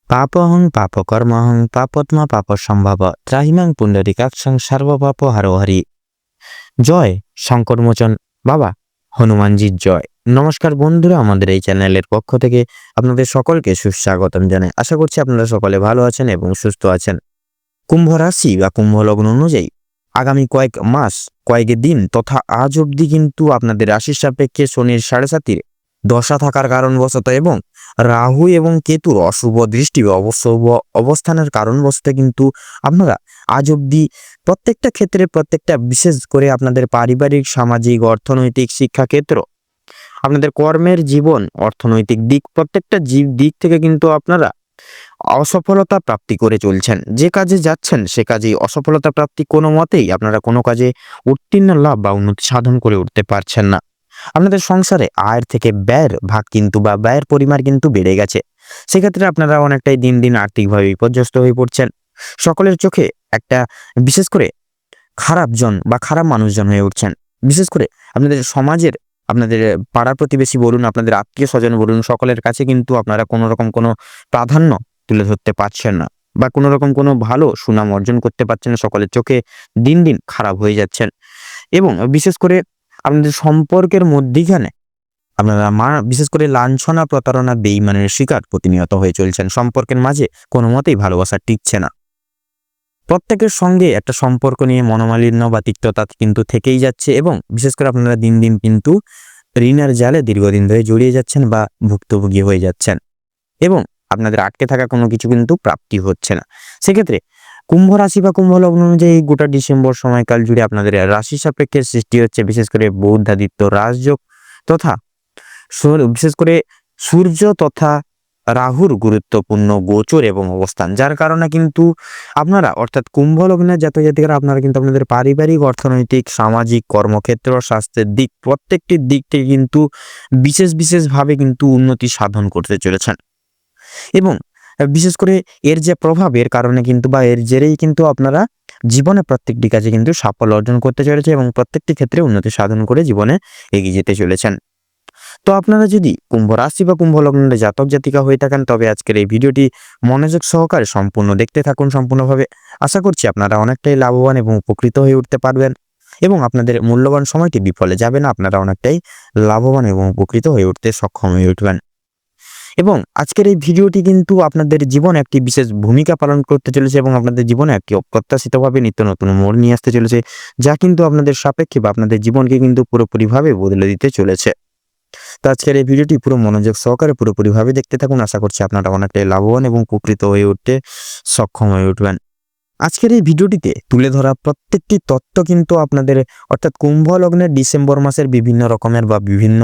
পাপহং পাপকর্মহং পাপত্মা পাপসম্ভব ত্রাহিমাং পুণ্ডরিকাক্ষং সর্বপাপ হারোহরি। জয় সংকটমোচন বাবা হনুমানজির জয়। নমস্কার বন্ধুরা, আমাদের এই চ্যানেলের পক্ষ থেকে আপনাদের সকলকে সুস্বাগতম জানাই। আশা করছি আপনারা সকলে ভালো আছেন এবং সুস্থ আছেন। কুম্ভ রাশি বা কুম্ভ লগ্ন অনুযায়ী আগামী কয়েক মাস, কয়েক দিন তথা আজ অবধি কিন্তু আপনাদের রাশির সাপেক্ষে শনির 7.5 দশা থাকার কারণবশত এবং রাহু এবং কেতুর অশুভ দৃষ্টি বা অশুভ অবস্থানের কারণবশত কিন্তু আপনারা আজ অবধি প্রত্যেকটা ক্ষেত্রে, প্রত্যেকটা বিশেষ করে আপনাদের পারিবারিক, সামাজিক, অর্থনৈতিক, শিক্ষাক্ষেত্র, আপনাদের কর্মের জীবন, অর্থনৈতিক দিক, প্রত্যেকটা দিক থেকে কিন্তু আপনারা অসফলতা প্রাপ্তি করে চলছেন। যে কাজে যাচ্ছেন সে কাজেই অসফলতা প্রাপ্তি, কোনো মতেই আপনারা কোনো কাজে উত্তীর্ণ লাভ বা উন্নতি সাধন করে উঠতে পারছেন না। আপনাদের সংসারে আয়ের থেকে ব্যয়ের ভাগ কিন্তু বা ব্যয়ের পরিমাণ কিন্তু বেড়ে গেছে। সেক্ষেত্রে আপনারা অনেকটাই দিন দিন আর্থিকভাবে বিপর্যস্ত হয়ে পড়ছেন। সকলের চোখে একটা বিশেষ করে খারাপ জন বা খারাপ মানুষজন হয়ে উঠছেন। বিশেষ করে আপনাদের সমাজের, আপনাদের পাড়া প্রতিবেশী বলুন, আপনাদের আত্মীয় স্বজন বলুন, সকলের কাছে কিন্তু আপনারা কোনো রকম কোনো প্রাধান্য তুলে ধরতে পারছেন না বা কোনো রকম কোনো ভালো সুনাম অর্জন করতে পারছেন না। সকলের চোখে দিন দিন খারাপ হয়ে যাচ্ছেন এবং বিশেষ করে আপনাদের সম্পর্কের মধ্যিখানে আপনারা বিশেষ করে লাঞ্ছনা, প্রতারণা, বেইমানের শিকার প্রতিনিয়ত হয়ে চলছেন। সম্পর্কের মাঝে কোনো মতেই ভালোবাসা টিকছে না। প্রত্যেকের সঙ্গে একটা সম্পর্ক নিয়ে মনোমালিন্য বা তিক্ততা কিন্তু থেকেই যাচ্ছে এবং বিশেষ করে আপনারা দিন দিন কিন্তু ঋণের জালে দীর্ঘদিন ধরে জড়িয়ে যাচ্ছেন বা ভুক্তভোগী হয়ে যাচ্ছেন এবং আপনাদের আটকে থাকা কোনো কিছু কিন্তু প্রাপ্তি হচ্ছে না। সেক্ষেত্রে কুম্ভ রাশি বা কুম্ভ লগ্ন অনুযায়ী গোটা ডিসেম্বর সময়কাল জুড়ে আপনাদের রাশি সাপেক্ষে সৃষ্টি হচ্ছে বিশেষ করে বৌদ্ধাদিত্য রাজযোগ তথা বিশেষ করে সূর্য তথা রাহুর গুরুত্বপূর্ণ গোচর এবং অবস্থান, যার কারণে কিন্তু আপনারা অর্থাৎ কুম্ভ লগ্নের জাতক জাতিকারা আপনারা কিন্তু আপনাদের পারিবারিক, অর্থনৈতিক, সামাজিক, কর্মক্ষেত্র, স্বাস্থ্যের দিক, প্রত্যেকটি দিক থেকে কিন্তু বিশেষভাবে কিন্তু উন্নতি সাধন করতে চলেছেন এবং বিশেষ করে এর যে প্রভাব, এর কারণে কিন্তু বা এর জেরেই কিন্তু আপনারা জীবনে প্রত্যেকটি কাজে কিন্তু সাফল্য অর্জন করতে চলেছে এবং প্রত্যেকটি ক্ষেত্রে উন্নতি সাধন করে জীবনে এগিয়ে যেতে চলেছেন। তো আপনারা যদি কুম্ভ রাশি বা কুম্ভ লগ্নের জাতক জাতিকা হয়ে থাকেন তবে আজকের এই ভিডিওটি মনোযোগ সহকারে সম্পূর্ণ দেখতে থাকুন সম্পূর্ণভাবে। আশা করছি আপনারা অনেকটাই লাভবান এবং উপকৃত হয়ে উঠতে পারবেন এবং আপনাদের মূল্যবান সময়টি বিফলে যাবে না। আপনারা অনেকটাই লাভবান এবং উপকৃত হয়ে উঠতে সক্ষম হয়ে উঠবেন এবং আজকের এই ভিডিওটি কিন্তু আপনাদের জীবনে একটি বিশেষ ভূমিকা পালন করতে চলেছে এবং আপনাদের জীবনে একটি অপ্রত্যাশিতভাবে নিত্য নতুন মোড় নিয়ে আসতে চলেছে, যা কিন্তু আপনাদের সাপেক্ষে বা আপনাদের জীবনকে কিন্তু পুরোপুরিভাবে বদলে দিতে চলেছে। তো আজকের এই ভিডিওটি পুরো মনোযোগ সহকারে পুরোপুরিভাবে দেখতে থাকুন। আশা করছি আপনারা অনেকটাই লাভবান এবং উপকৃত হয়ে উঠতে সক্ষম হয়ে উঠবেন। আজকের এই ভিডিওটিতে তুলে ধরা প্রত্যেকটি তথ্য কিন্তু আপনাদের অর্থাৎ কুম্ভ লগ্নের ডিসেম্বর মাসের বিভিন্ন রকমের বা বিভিন্ন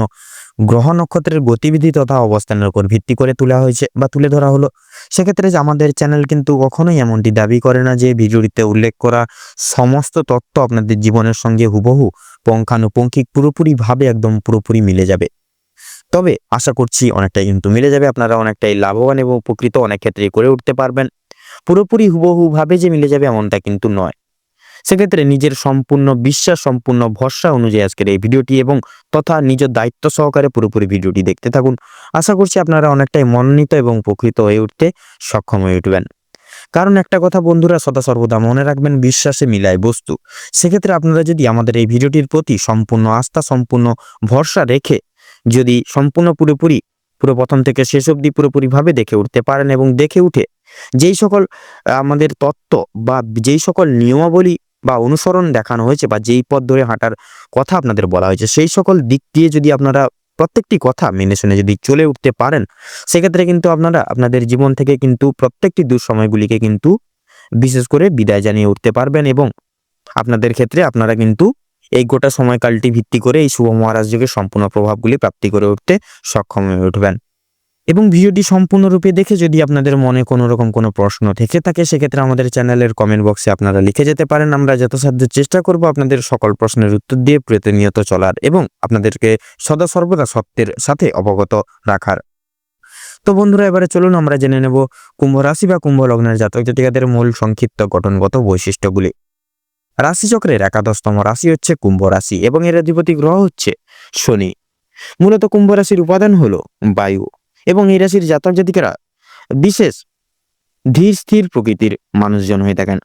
গ্রহ নক্ষত্রের গতিবিধি তথা অবস্থানের উপর ভিত্তি করে তোলা হয়েছে বা তুলে ধরা হলো। সেক্ষেত্রে আমাদের চ্যানেল কিন্তু কখনোই এমনটি দাবি করে না যে ভিডিওটিতে উল্লেখ করা সমস্ত তথ্য আপনাদের জীবনের সঙ্গে হুবহু পুঙ্খানুপুঙ্খিক পুরোপুরিভাবে একদম পুরোপুরি মিলে যাবে। তবে আশা করছি অনেকটাই কিন্তু মিলে যাবে, আপনারা অনেকটাই লাভবান এবং উপকৃত অনেক ক্ষেত্রেই করে উঠতে পারবেন। পুরোপুরি হুবহু ভাবে যে মিলে যাবে এমনটা কিন্তু নয়। সেক্ষেত্রে নিজের সম্পূর্ণ বিশ্বাস, সম্পূর্ণ ভরসা অনুযায়ী আজকের এই ভিডিওটি এবং তথা নিজের দায়িত্ব সহকারে পুরোপুরি ভিডিওটি দেখতে থাকুন। আশা করছি আপনারা অনেকটাই মনোনীত এবং উপকৃত হয়ে উঠতে সক্ষম হয়ে উঠবেন। কারণ একটা কথা বন্ধুরা সদা সর্বদা মনে রাখবেন, বিশ্বাসে মিলায় বস্তু। সেক্ষেত্রে আপনারা যদি আমাদের এই ভিডিওটির প্রতি সম্পূর্ণ আস্থা, সম্পূর্ণ ভরসা রেখে যদি সম্পূর্ণ পুরো প্রথম থেকে শেষ অবধি পুরোপুরিভাবে দেখে উঠতে পারেন এবং দেখে উঠে যেই সকল আমাদের তত্ত্ব বা যেই সকল নিয়মাবলী বা অনুসরণ দেখানো হয়েছে বা যেই পথ ধরে হাঁটার কথা আপনাদের বলা হয়েছে সেই সকল দিক দিয়ে যদি আপনারা প্রত্যেকটি কথা মেনে শুনে যদি চলে উঠতে পারেন, সেক্ষেত্রে কিন্তু আপনারা আপনাদের জীবন থেকে কিন্তু প্রত্যেকটি দুঃসময়গুলিকে কিন্তু বিশেষ করে বিদায় জানিয়ে উঠতে পারবেন এবং আপনাদের ক্ষেত্রে আপনারা কিন্তু এই গোটা সময়কালটি ভিত্তি করে এই শুভ মহারাজ যোগের সম্পূর্ণ প্রভাবগুলি প্রাপ্তি করে উঠতে সক্ষম হয়ে উঠবেন। এবং ভিডিওটি সম্পূর্ণরূপে দেখে যদি আপনাদের মনে কোনো রকম কোনো প্রশ্ন থেকে থাকে সেক্ষেত্রে আমাদের চ্যানেলের কমেন্ট বক্সে আপনারা লিখে যেতে পারেন। আমরা যথাসাধ্য চেষ্টা করব আপনাদের সকল প্রশ্নের উত্তর দিয়ে প্রতিনিয়ত চলার এবং আপনাদেরকে সদা সর্বদা সত্যের সাথে অবগত রাখার। তো বন্ধুরা, এবারে চলুন আমরা জেনে নেব কুম্ভ রাশি বা কুম্ভ লগ্নের জাতক জাতিকাদের মূল সংক্ষিপ্ত গঠনগত বৈশিষ্ট্যগুলি। রাশিচক্রের 11তম রাশি হচ্ছে কুম্ভ রাশি এবং এর অধিপতি গ্রহ হচ্ছে শনি। মূলত কুম্ভ রাশির উপাদান হলো বায়ু এবং এই রাশির জাতক জাতিকারা বিশেষ ধীর স্থির প্রকৃতির মানুষজন হয়ে থাকেন।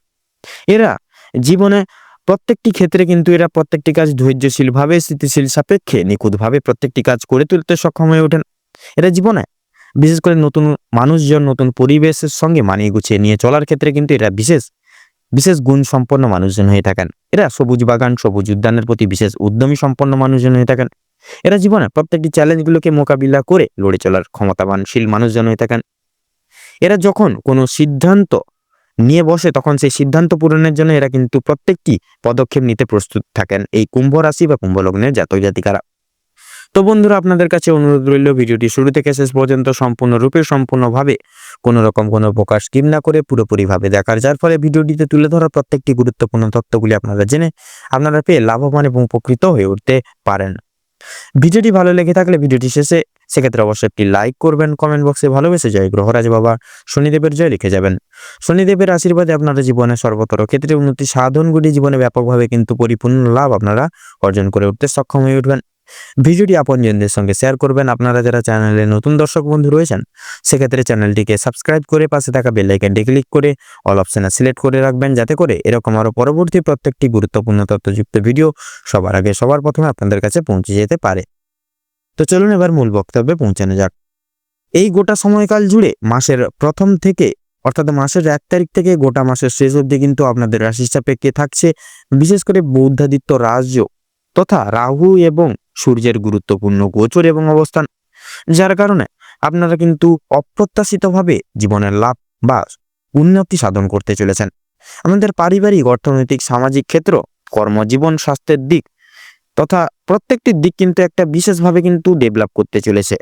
এরা জীবনে প্রত্যেকটি ক্ষেত্রে কিন্তু এরা প্রত্যেকটি কাজ ধৈর্যশীলভাবে, স্থিতিশীল সাপেক্ষে নিখুঁতভাবে প্রত্যেকটি কাজ করে তুলতে সক্ষম হয়ে ওঠেন। এরা জীবনে বিশেষ করে নতুন মানুষজন, নতুন পরিবেশের সঙ্গে মানিয়ে গুছিয়ে নিয়ে চলার ক্ষেত্রে কিন্তু এরা বিশেষ বিশেষ গুণ সম্পন্ন মানুষজন হয়ে থাকেন। এরা সবুজ বাগান, সবুজ উদ্যানের প্রতি বিশেষ উদ্যমী সম্পন্ন মানুষজন হয়ে থাকেন। এরা জীবনে প্রত্যেকটি চ্যালেঞ্জগুলোকে মোকাবিলা করে লড়ে চলার ক্ষমতাবানশীল মানুষজন হয়ে থাকেন। এরা যখন কোনো সিদ্ধান্ত নিয়ে বসে তখন সেই সিদ্ধান্ত পূরণের জন্য এরা কিন্তু প্রত্যেকটি পদক্ষেপ নিতে প্রস্তুত থাকেন এই কুম্ভ রাশি বা কুম্ভ লগ্নের জাতক জাতিকারা। তো বন্ধুরা, আপনাদের কাছে অনুরোধ রইল ভিডিওটি শুরু থেকে শেষ পর্যন্ত সম্পূর্ণভাবে কোনো রকম কোনো প্রকার স্কিপ না করে পুরোপুরিভাবে দেখার, যার ফলে ভিডিওটিতে তুলে ধরা প্রত্যেকটি গুরুত্বপূর্ণ তথ্যগুলি আপনারা জেনে আপনারা পেয়ে লাভবান এবং উপকৃত হয়ে উঠতে পারেন। ভিডিওটি ভালো লেগে থাকলে ভিডিওটি শেষে সেক্ষেত্রে অবশ্যই একটি লাইক করবেন, কমেন্ট বক্সে ভালোবেসে জয় গ্রহরাজ বাবা শনিদেবের জয় লিখে যাবেন। শনিদেবের আশীর্বাদে আপনারা জীবনে সর্বতর ক্ষেত্রে উন্নতি সাধনগুলি জীবনে ব্যাপকভাবে কিন্তু পরিপূর্ণ লাভ আপনারা অর্জন করে উঠতে সক্ষম হয়ে উঠবেন। ভিডিওটি আপনজনদের সঙ্গে শেয়ার করবেন। আপনারা যারা চ্যানেলে নতুন দর্শক বন্ধু রয়েছেন সেক্ষেত্রে চ্যানেলটিকে সাবস্ক্রাইব করে পাশে থাকা বেল আইকনটি ক্লিক করে অল অপশনে সিলেক্ট করে রাখবেন, যাতে করে এরকম আরো পরবর্তী প্রত্যেকটি গুরুত্বপূর্ণ তথ্যযুক্ত ভিডিও সবার আগে সবার প্রথমে আপনাদের কাছে পৌঁছে যেতে পারে। তো চলুন এবার মূল বক্তব্যে পৌঁছানো যাক। এই গোটা সময়কাল জুড়ে মাসের প্রথম থেকে অর্থাৎ মাসের 1 তারিখ থেকে গোটা মাসের শেষ অবধি কিন্তু আপনাদের রাশি সাপেক্ষে থাকছে বিশেষ করে বৌদ্ধাদিত্য রাজযোগ তথা রাহু এবং সূর্যের গুরুত্বপূর্ণ গোচর এবং অবস্থান, যার কারণে আপনারা কিন্তু অপ্রত্যাশিতভাবে জীবনের লাভ বা উন্নতি সাধন করতে চলেছেন। আমাদের পারিবারিক, অর্থনৈতিক, সামাজিক ক্ষেত্র, কর্মজীবন, স্বাস্থ্যের দিক তথা প্রত্যেকটি দিক কিন্তু একটা বিশেষভাবে কিন্তু ডেভেলপ করতে চলেছে।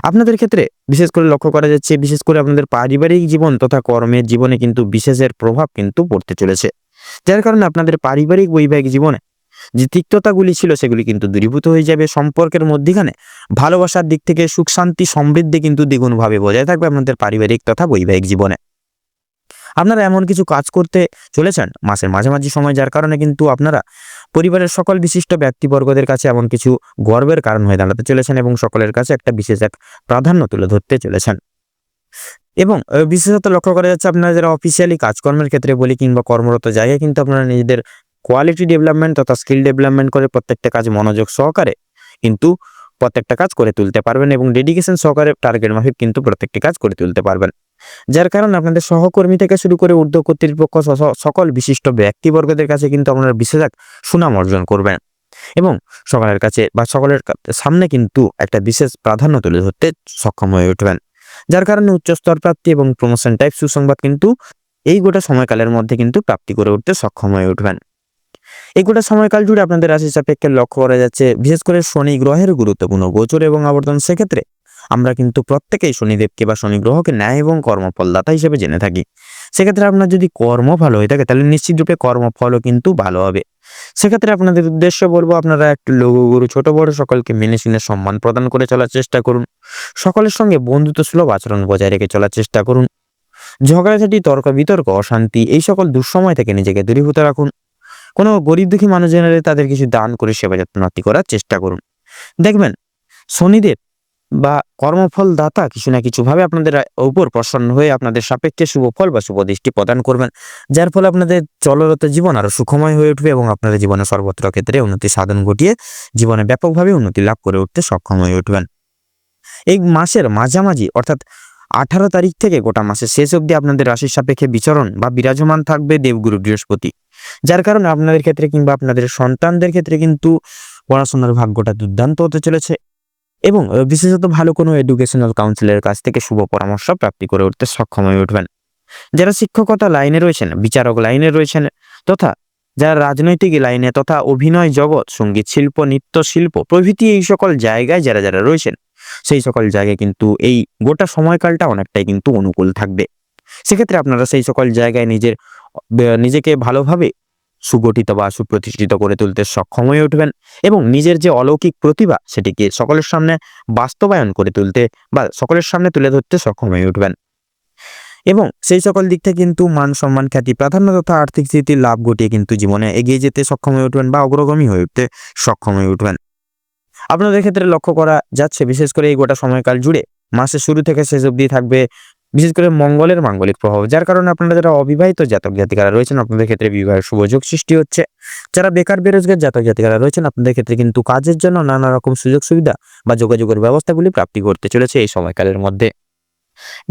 আপনাদের ক্ষেত্রে বিশেষ করে লক্ষ্য করা যাচ্ছে বিশেষ করে আপনাদের পারিবারিক জীবন তথা কর্মের জীবনে কিন্তু বিশেষের প্রভাব কিন্তু পড়তে চলেছে, যার কারণে আপনাদের পারিবারিক বৈবাহিক জীবনে যে তিক্ততাগুলি ছিল সেগুলি কিন্তু দূরীভূত হয়ে যাবে। সম্পর্কের মধ্যখানে ভালোবাসার দিক থেকে সুখ শান্তি সমৃদ্ধি কিন্তু দ্বিগুণভাবে বজায় থাকবে আপনাদের পারিবারিক তথা বৈবাহিক জীবনে। আপনারা এমন কিছু কাজ করতে চলেছেন মাসের মাঝামাঝি সময়, যার কারণে কিন্তু আপনারা পরিবারের সকল বিশিষ্ট ব্যক্তিবর্গদের কাছে এমন কিছু গর্বের কারণ হয়ে দাঁড়াতে চলেছেন এবং সকলের কাছে একটা বিশেষ এক প্রাধান্য তুলে ধরতে চলেছেন। এবং বিশেষত লক্ষ্য করা যাচ্ছে আপনারা যারা অফিসিয়ালি কাজকর্মের ক্ষেত্রে বলি কিংবা কর্মরত জায়গায় কিন্তু আপনারা নিজেদের কোয়ালিটি ডেভেলপমেন্ট তথা স্কিল ডেভেলপমেন্ট করে প্রত্যেকটা কাজ মনোযোগ সহকারে কিন্তু প্রত্যেকটা কাজ করে তুলতে পারবেন এবং ডেডিকেশন সহকারে টার্গেট মাফিক কিন্তু প্রত্যেকটি কাজ করে তুলতে পারবেন, যার কারণে আপনাদের সহকর্মী থেকে শুরু করে ঊর্ধ্ব কর্তৃপক্ষ সকল বিশিষ্ট ব্যক্তিবর্গদের কাছে কিন্তু আপনারা বিশেষ এক সুনাম অর্জন করবেন এবং সকলের কাছে বা সকলের সামনে কিন্তু একটা বিশেষ প্রাধান্য তুলে ধরতে সক্ষম হয়ে উঠবেন, যার কারণে উচ্চস্তর প্রাপ্তি এবং প্রমোশন টাইপ সুসংবাদ কিন্তু এই গোটা সময়কালের মধ্যে কিন্তু প্রাপ্তি করে উঠতে সক্ষম হয়ে উঠবেন। এই গোটা সময়কাল জুড়ে আপনাদের রাশি সাপেক্ষে লক্ষ্য করা যাচ্ছে বিশেষ করে শনি গ্রহের গুরুত্বপূর্ণ গোচর এবং আবর্তন। সেক্ষেত্রে আমরা কিন্তু প্রত্যেকেই শনিদেবকে বা শনি গ্রহকে ন্যায় এবং কর্মফলদাতা হিসেবে জেনে থাকি। সেক্ষেত্রে আপনার যদি কর্ম ভালো হয়ে থাকে তাহলে নিশ্চিতরূপে কর্মফলও কিন্তু ভালো হবে। সেক্ষেত্রে আপনাদের উদ্দেশ্য বলবো, আপনারা একটু লঘু গুরু ছোট বড় সকলকে মেনে চিনে সম্মান প্রদান করে চলার চেষ্টা করুন। সকলের সঙ্গে বন্ধুত্ব সুলভ আচরণ বজায় রেখে চলার চেষ্টা করুন। ঝগড়াঝাটি, তর্ক বিতর্ক, অশান্তি এই সকল দুঃসময় থেকে নিজেকে দূরীভূত রাখুন। কোনো গরিব দুঃখী মানুষ জেনারে তাদের কিছু দান করে সেবা যত্নার্থী করার চেষ্টা করুন। দেখবেন শনিদেব বা কর্মফল দাতা কিছু না কিছু ভাবে আপনাদের উপর প্রসন্ন হয়ে আপনাদের সাপেক্ষে শুভ ফল বা শুভ দৃষ্টি প্রদান করবেন, যার ফলে আপনাদের চলরত জীবন আরো সুখময় হয়ে উঠবে এবং আপনাদের জীবনে সর্বত্র ক্ষেত্রে উন্নতি সাধন ঘটিয়ে জীবনে ব্যাপকভাবে উন্নতি লাভ করে উঠতে সক্ষম হয়ে উঠবেন। এই মাসের মাঝামাঝি অর্থাৎ 18 তারিখ থেকে গোটা মাসের শেষ অবধি আপনাদের রাশির সাপেক্ষে বিচরণ বা বিরাজমান থাকবে দেবগুরু বৃহস্পতি, যার কারণে আপনাদের ক্ষেত্রে কিংবা আপনাদের সন্তানদের ক্ষেত্রে কিন্তু পড়াশোনার ভাগ্যটা দুর্দান্ত হতে চলেছে এবং বিশেষত ভালো কোনো এডুকেশনাল কাউন্সিলের কাছ থেকে শুভ পরামর্শ প্রাপ্তি করে উঠতে সক্ষম হয়ে উঠবেন। যারা শিক্ষকতা লাইনে রয়েছেন, বিচারক লাইনে রয়েছেন তথা যারা রাজনৈতিক লাইনে তথা অভিনয় জগৎ, সঙ্গীত শিল্প, নৃত্য শিল্প প্রভৃতি এই সকল জায়গায় যারা যারা রয়েছেন সেই সকল জায়গায় কিন্তু এই গোটা সময়কালটা অনেকটাই কিন্তু অনুকূল থাকবে। সেক্ষেত্রে আপনারা সেই সকল জায়গায় নিজেকে ভালোভাবে সুগঠিত বা সুপ্রতিষ্ঠিত করে তুলতে সক্ষম হয়ে উঠবেন এবং নিজের যে অলৌকিক প্রতিভা সেটিকে সকলের সামনে বাস্তবায়ন করে তুলতে বা সকলের সামনে তুলে ধরতে সক্ষম হয়ে উঠবেন এবং সেই সকল দিক থেকে কিন্তু মান সম্মান, খ্যাতি, প্রাধান্য তথা আর্থিক স্থিতির লাভ ঘটিয়ে কিন্তু জীবনে এগিয়ে যেতে সক্ষম হয়ে উঠবেন বা অগ্রগামী হয়ে উঠতে সক্ষম হয়ে উঠবেন। আপনাদের ক্ষেত্রে লক্ষ্য করা যাচ্ছে বিশেষ করে এই গোটা সময়কাল জুড়ে মাসের শুরু থেকে শেষ অবধি থাকবে বিশেষ করে মঙ্গলের মাঙ্গলিক প্রভাব, যার কারণে আপনারা যারা অবিবাহিত জাতক জাতিকারা রয়েছেন আপনাদের ক্ষেত্রে বিবাহের শুভযোগ সৃষ্টি হচ্ছে। যারা বেকার বেরোজগার জাতক জাতিকারা রয়েছেন আপনাদের ক্ষেত্রে কিন্তু কাজের জন্য নানা রকম সুযোগ সুবিধা বা যোগাযোগের ব্যবস্থাগুলি প্রাপ্তি করতে চলেছে এই সময়কালের মধ্যে।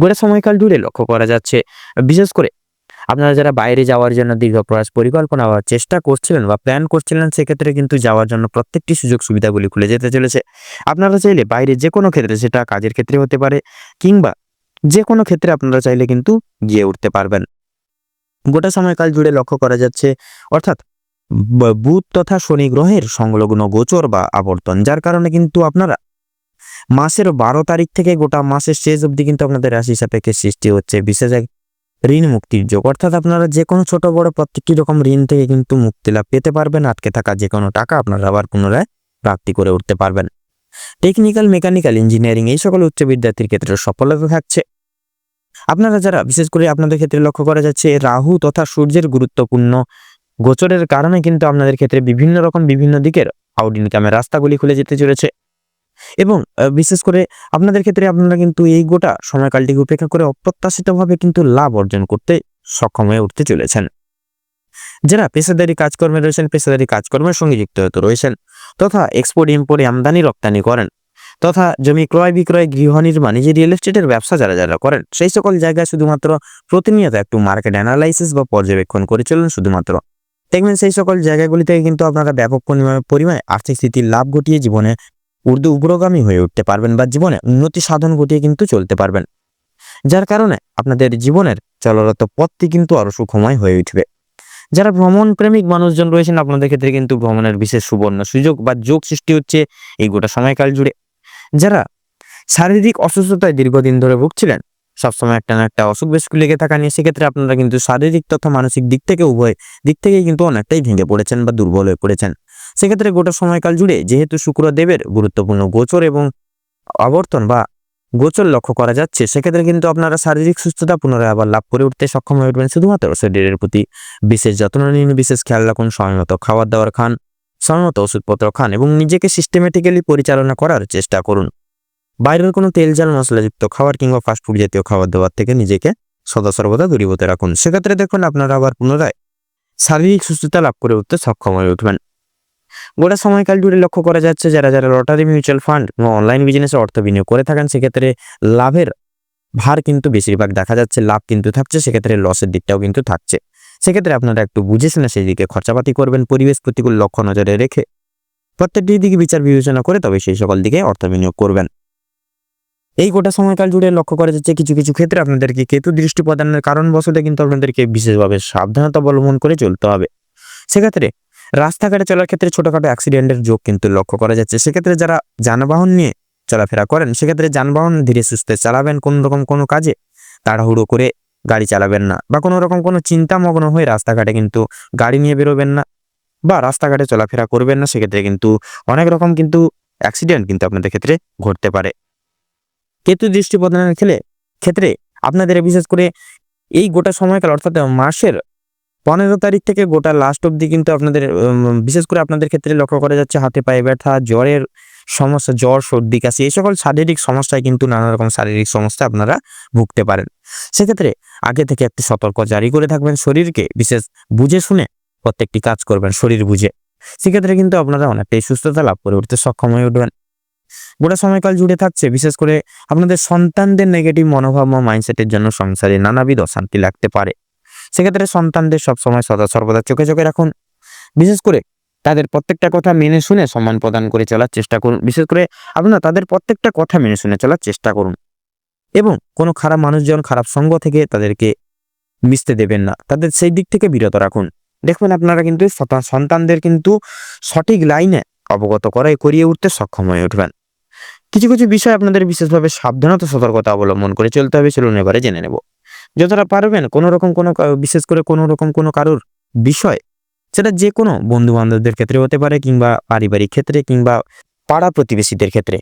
গোটা সময়কাল জুড়ে লক্ষ্য করা যাচ্ছে বিশেষ করে আপনারা যারা বাইরে যাওয়ার জন্য দীর্ঘপ্রয়াস পরিকল্পনা বা চেষ্টা করছিলেন বা প্ল্যান করছিলেন, সেক্ষেত্রে কিন্তু যাওয়ার জন্য প্রত্যেকটি সুযোগ সুবিধাগুলি খুলে যেতে চলেছে। আপনারা চাইলে বাইরে যে কোনো ক্ষেত্রে, সেটা কাজের ক্ষেত্রে হতে পারে কিংবা যে কোনো ক্ষেত্রে আপনারা চাইলে কিন্তু গিয়ে উঠতে পারবেন। গোটা সময়কাল জুড়ে লক্ষ্য করা যাচ্ছে অর্থাৎ বুধ তথা শনি গ্রহের সংলগ্ন গোচর বা আবর্তন, যার কারণে কিন্তু আপনারা মাসের 12 তারিখ থেকে গোটা মাসের শেষ অবধি কিন্তু আপনাদের রাশি সাপেক্ষে সৃষ্টি হচ্ছে বিশেষ এক ঋণ মুক্তির যোগ। অর্থাৎ আপনারা যে কোনো ছোট বড় প্রত্যেকটি রকম ঋণ থেকে কিন্তু মুক্তি লাভ পেতে পারবেন। আটকে থাকা যে কোনো টাকা আপনারা আবার পুনরায় প্রাপ্তি করে উঠতে পারবেন। টেকনিক্যাল, মেকানিক্যাল, ইঞ্জিনিয়ারিং এই সকল উচ্চ বিদ্যার্থীর ক্ষেত্রে সফলতা থাকছে। আপনারা যারা বিশেষ করে আপনাদের ক্ষেত্রে লক্ষ্য করা যাচ্ছে রাহু তথা সূর্যের গুরুত্বপূর্ণ গোচরের কারণে কিন্তু আপনাদের ক্ষেত্রে বিভিন্ন রকম বিভিন্ন দিকের আউট ইনকামের রাস্তাগুলি খুলে যেতে চলেছে এবং বিশেষ করে আপনাদের ক্ষেত্রে আপনারা কিন্তু এই গোটা সময়কালটিকে উপেক্ষা করে অপ্রত্যাশিতভাবে কিন্তু লাভ অর্জন করতে সক্ষম হয়ে উঠতে চলেছেন। যারা পেশাদারি কাজকর্মে রয়েছেন, পেশাদারি কাজকর্মের সঙ্গে যুক্ত হতে রয়েছেন তথা এক্সপোর্ট ইম্পোর্ট আমদানি রপ্তানি করেন তথা জমি ক্রয় বিক্রয়, গৃহ নির্মাণ, যে রিয়েল এস্টেটের ব্যবসা যারা যারা করেন, সেই সকল জায়গায় শুধুমাত্র প্রতিনিয়ত একটু মার্কেট অ্যানালাইসিস বা পর্যবেক্ষণ করে চলুন। শুধুমাত্র দেখবেন সেই সকল জায়গাগুলি থেকে কিন্তু আপনারা ব্যাপক পরিমাণে আর্থিক স্থিতির লাভ ঘটিয়ে জীবনে উগ্রগামী হয়ে উঠতে পারবেন বা জীবনে উন্নতি সাধন ঘটিয়ে কিন্তু চলতে পারবেন, যার কারণে আপনাদের জীবনের চলরত পথটি কিন্তু আরো সুখময় হয়ে উঠবে। যারা ভ্রমণ প্রেমিক মানুষজন রয়েছেন আপনাদের ক্ষেত্রে কিন্তু ভ্রমণের বিশেষ সুবর্ণ সুযোগ বা যোগ সৃষ্টি হচ্ছে এই গোটা সময়কাল জুড়ে। যারা শারীরিক অসুস্থতায় দীর্ঘদিন ধরে ভুগছিলেন, সবসময় একটা না একটা অসুখ বেশ লেগে থাকা নিয়ে, সেক্ষেত্রে আপনারা কিন্তু শারীরিক তথা মানসিক দিক থেকে উভয় দিক থেকেই কিন্তু অনেকটাই ভেঙে পড়েছেন বা দুর্বল হয়ে পড়েছেন। সেক্ষেত্রে গোটা সময়কাল জুড়ে যেহেতু শুক্রদেবের গুরুত্বপূর্ণ গোচর এবং আবর্তন বা গোচর লক্ষ্য করা যাচ্ছে, সেক্ষেত্রে কিন্তু আপনারা শারীরিক সুস্থতা পুনরায় আবার লাভ করে উঠতে সক্ষম হয়ে উঠবেন। শুধুমাত্র শরীরের প্রতি বিশেষ যত্ন নিন, বিশেষ খেয়াল রাখুন, সময়মতো খাবার দাবার খান, সময়মতো ওষুধপত্র খান এবং নিজেকে সিস্টেমেটিক্যালি পরিচালনা করার চেষ্টা করুন। বাইরের কোনো তেল ঝাল মশলাযুক্ত খাবার কিংবা ফাস্টফুড জাতীয় খাবার দাবার থেকে নিজেকে সদা সর্বদা দূরীভূত রাখুন। সেক্ষেত্রে দেখুন আপনারা আবার পুনরায় শারীরিক সুস্থতা লাভ করে উঠতে সক্ষম হয়ে উঠবেন। গোটা সময়কাল জুড়ে লক্ষ্য করা যাচ্ছে যারা যারা লটারি, মিউচুয়াল ফান্ড বা অনলাইন বিজনেসে অর্থ বিনিয়োগ করে থাকেন, সেক্ষেত্রে লাভের ভার কিন্তু বেশিরভাগ দেখা যাচ্ছে, লাভ কিন্তু থাকছে, সেক্ষেত্রে লসের দিকটাও কিন্তু থাকছে। সেক্ষেত্রে আপনারা একটু বুঝে শুনে সেই দিকে খরচাপাতি করবেন, পরিবেশ প্রতিকূল লক্ষ্য নজরে রেখে প্রত্যেকটি দিকে বিচার বিবেচনা করে তবে সেই সকল দিকে অর্থ বিনিয়োগ করবেন। এই গোটা সময়কাল জুড়ে লক্ষ্য করা যাচ্ছে কিছু কিছু ক্ষেত্রে আপনাদেরকে কেতু দৃষ্টি প্রদানের কারণবশত কিন্তু আপনাদেরকে বিশেষভাবে সাবধানতা অবলম্বন করে চলতে হবে। সেক্ষেত্রে রাস্তাঘাটে চলার ক্ষেত্রে ছোটখাটো অ্যাক্সিডেন্টের যোগ কিন্তু লক্ষ্য করা যাচ্ছে। সেক্ষেত্রে যারা যানবাহন নিয়ে চলাফেরা করেন, সেক্ষেত্রে যানবাহন ধীরে সুস্থে চালাবেন। কোনো রকম কোনো কাজে তাড়াহুড়ো করে গাড়ি চালাবেন না বা কোনো রকম কোনো চিন্তামগ্ন হয়ে রাস্তাঘাটে কিন্তু গাড়ি নিয়ে বেরোবেন না বা রাস্তাঘাটে চলাফেরা করবেন না। সেক্ষেত্রে কিন্তু অনেক রকম কিন্তু অ্যাক্সিডেন্ট কিন্তু আপনাদের ক্ষেত্রে ঘটতে পারে। কেতু দৃষ্টি প্রদানের ক্ষেত্রে আপনাদের বিশেষ করে এই গোটা সময়কাল অর্থাৎ মাসের 15 তারিখ থেকে গোটা লাস্ট অব্দি কিন্তু আপনাদের বিশেষ করে আপনাদের ক্ষেত্রে লক্ষ্য করা যাচ্ছে হাতে পায়ে ব্যথা, জ্বরের সমস্যা, জ্বর, সর্দি, কাশি এই সকল শারীরিক সমস্যায় কিন্তু নানা রকম শারীরিক সমস্যা আপনারা ভুগতে পারেন। সেক্ষেত্রে আগে থেকে একটি সতর্ক জারি করে থাকবেন, শরীরকে বিশেষ বুঝে শুনে প্রত্যেকটি কাজ করবেন শরীর বুঝে। সেক্ষেত্রে কিন্তু আপনারা অনেকটাই সুস্থতা লাভ করে উঠতে সক্ষম হয়ে উঠবেন। গোটা সময়কাল জুড়ে থাকছে বিশেষ করে আপনাদের সন্তানদের নেগেটিভ মনোভাব বা মাইন্ডসেটের জন্য সংসারে নানাবিধ অশান্তি লাগতে পারে। সেক্ষেত্রে সন্তানদের সবসময় সদা সর্বদা চোখে চোখে রাখুন। বিশেষ করে তাদের প্রত্যেকটা কথা মেনে শুনে সম্মান প্রদান করে চলার চেষ্টা করুন। বিশেষ করে আপনারা তাদের প্রত্যেকটা কথা মেনে শুনে চলার চেষ্টা করুন এবং কোনো খারাপ মানুষজন, খারাপ সঙ্গ থেকে তাদেরকে মিশতে দেবেন না, তাদের সেই দিক থেকে বিরত রাখুন। দেখবেন আপনারা কিন্তু সন্তানদের কিন্তু সঠিক লাইনে অবগত করিয়ে উঠতে সক্ষম হয়ে উঠবেন। কিছু কিছু বিষয় আপনাদের বিশেষভাবে সাবধানতা সতর্কতা অবলম্বন করে চলতে হবে। চলুন এবারে জেনে নেব। যতটা পারবেন কোনো রকম কোনো বিশেষ করে কোনো রকম কোনো কারোর বিষয়, সেটা যে কোনো বন্ধু বান্ধবদের ক্ষেত্রে হতে পারে কিংবা পারিবারিক ক্ষেত্রে কিংবা পাড়া প্রতিবেশীদের ক্ষেত্রে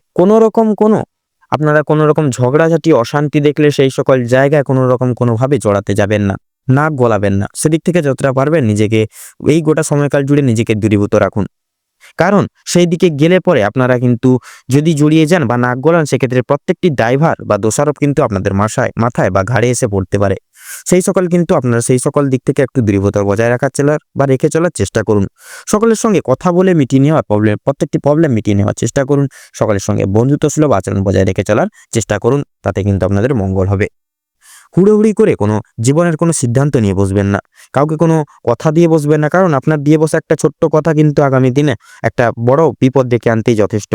আপনারা কোনো রকম ঝগড়াঝাটি অশান্তি দেখলে সেই সকল জায়গায় কোনো রকম কোনোভাবে জড়াতে যাবেন না, নাক গলাবেন না। সেদিক থেকে যতটা পারবেন নিজেকে এই গোটা সময়কাল জুড়ে নিজেকে দূরীভূত রাখুন। কারণ সেই দিকে গেলে পরে আপনারা কিন্তু যদি জড়িয়ে যান বা নাক গলান, সেক্ষেত্রে প্রত্যেকটি দায়ভার বা দোষারোপ কিন্তু আপনাদের মাথায় বা ঘাড়ে এসে পড়তে পারে। সেই সকল দিক থেকে একটু দৃঢ়তা বজায় রেখে চলার চেষ্টা করুন। সকলের সঙ্গে কথা বলে মিটিয়ে নেওয়ার প্রত্যেকটি প্রবলেম মিটিয়ে নেওয়ার চেষ্টা করুন। সকলের সঙ্গে বন্ধুত্বসুলভ আচরণ বজায় রেখে চলার চেষ্টা করুন, তাতে কিন্তু আপনাদের মঙ্গল হবে। হুড়োহুড়ি করে জীবনের কোনো সিদ্ধান্ত নিয়ে বসবেন না, কাউকে কোনো কথা দিয়ে বসবেন না, কারণ আপনার দিয়ে বসা একটা ছোট্ট কথা কিন্তু আগামী দিনে একটা বড় বিপদ ডেকে আনতেই যথেষ্ট।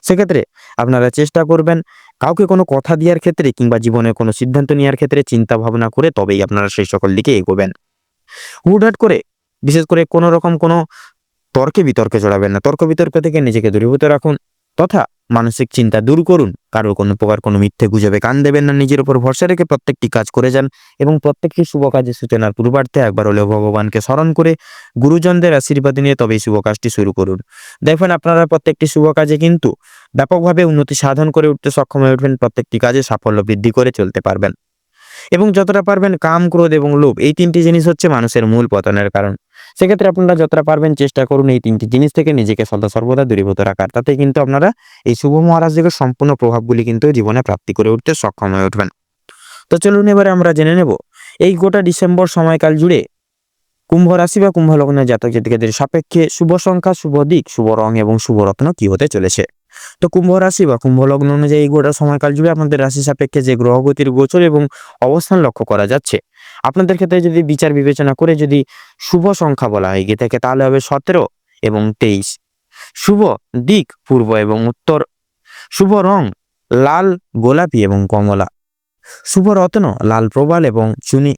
সেক্ষেত্রে আপনারা চেষ্টা করবেন কাউকে কোনো কথা দেওয়ার ক্ষেত্রে কিংবা জীবনের কোনো সিদ্ধান্ত নেওয়ার ক্ষেত্রে চিন্তা ভাবনা করে তবেই আপনারা সেই সকল দিকে এগোবেন। হুটহাট করে বিশেষ করে কোনো তর্কে বিতর্কে জড়াবেন না। তর্ক বিতর্ক থেকে নিজেকে দূরীভূত রাখুন তথা মানসিক চিন্তা দূর করুন। কারোর কোনো প্রকার কোনো মিথ্যে গুজবে কান দেবেন না। নিজের উপর ভরসা রেখে প্রত্যেকটি কাজ করে যান এবং প্রত্যেকটি শুভ কাজের সূচনার পূর্বার্ধে একবার হলেও ভগবানকে স্মরণ করে গুরুজনদের আশীর্বাদ নিয়ে তবেই শুভ কাজটি শুরু করুন। দেখবেন আপনারা প্রত্যেকটি শুভ কাজে কিন্তু ব্যাপকভাবে উন্নতি সাধন করে উঠতে সক্ষম হয়ে উঠবেন। প্রত্যেকটি কাজে সাফল্য বৃদ্ধি করে চলতে পারবেন এবং যতটা পারবেন কাম, ক্রোধ এবং লোভ, এই তিনটি জিনিস হচ্ছে মানুষের মূল পতনের কারণ। সেক্ষেত্রে আপনারা যতটা পারবেন চেষ্টা করুন এই তিনটি জিনিস থেকে নিজেকে সদা সর্বদা দূরীভূত রাখার। তাতে কিন্তু আপনারা এই শুভ মহারাজ যোগের সম্পূর্ণ প্রভাবগুলি কিন্তু জীবনে প্রাপ্তি করে উঠতে সক্ষম হয়ে উঠবেন। তো চলুন এবারে আমরা জেনে নেব এই গোটা ডিসেম্বর সময়কাল জুড়ে কুম্ভ রাশি বা কুম্ভ লগ্নের জাতক জাতিকাদের সাপেক্ষে শুভ সংখ্যা, শুভ দিক, শুভ রং এবং শুভ রত্ন কি হতে চলেছে। তো কুম্ভ রাশি বা কুম্ভ লগ্ন অনুযায়ী এই গোটা সময়কাল জুড়ে আপনাদের রাশি সাপেক্ষে যে গ্রহগতির গোচর এবং অবস্থান লক্ষ্য করা যাচ্ছে, আপনাদের ক্ষেত্রে যদি বিচার বিবেচনা করে যদি শুভ সংখ্যা বলা হয় গিয়ে থাকে তাহলে হবে 17 এবং 23। শুভ দিক পূর্ব এবং উত্তর। শুভ রং লাল, গোলাপি এবং কমলা। শুভ রত্ন লাল প্রবাল এবং চুনি।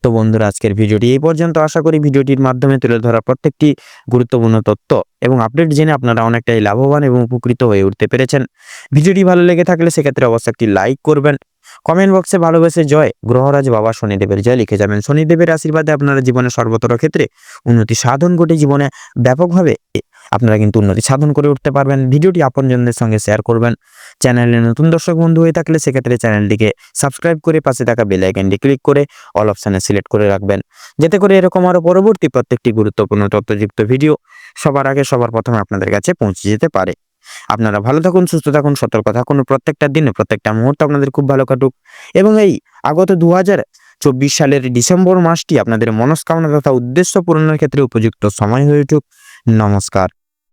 তো বন্ধুরা, আজকের ভিডিওটি এই পর্যন্ত। আশা করি ভিডিওটির মাধ্যমে তুলে ধরা প্রত্যেকটি গুরুত্বপূর্ণ তথ্য এবং আপডেট জেনে আপনারা অনেকটাই লাভবান এবং উপকৃত হয়ে উঠতে পেরেছেন। ভিডিওটি ভালো লেগে থাকলে সেক্ষেত্রে অবশ্যই একটি লাইক করবেন। কমেন্ট বক্সে ভালোবেসে জয় গ্রহরাজ বাবা শনিদেবের জয় লিখে যাবেন। শনিদেবের আশীর্বাদে আপনারা জীবনে সর্বতর ক্ষেত্রে উন্নতি সাধন ঘটে জীবনে ব্যাপকভাবে আপনারা কিন্তু উন্নতি সাধন করে উঠতে পারবেন। ভিডিওটি আপনজনদের সঙ্গে শেয়ার করবেন। চ্যানেলে নতুন দর্শক বন্ধু হয়ে থাকলে সেক্ষেত্রে চ্যানেলটিকে সাবস্ক্রাইব করে পাশে থাকা বেল আইকনটি ক্লিক করে অল অপশানে সিলেক্ট করে রাখবেন, যাতে করে এরকম আরো পরবর্তী প্রত্যেকটি গুরুত্বপূর্ণ তথ্যযুক্ত ভিডিও সবার আগে সবার প্রথমে আপনাদের কাছে পৌঁছে যেতে পারে। আপনারা ভালো থাকুন, সুস্থ থাকুন, সতর্ক থাকুন। প্রত্যেকটা দিনে প্রত্যেকটা মুহূর্ত আপনাদের খুব ভালো কাটুক এবং এই আগত 2024 সালের ডিসেম্বর মাসটি আপনাদের মনস্কামনা তথা উদ্দেশ্য পূরণের ক্ষেত্রে উপযুক্ত সময় হয়ে উঠুক। নমস্কার।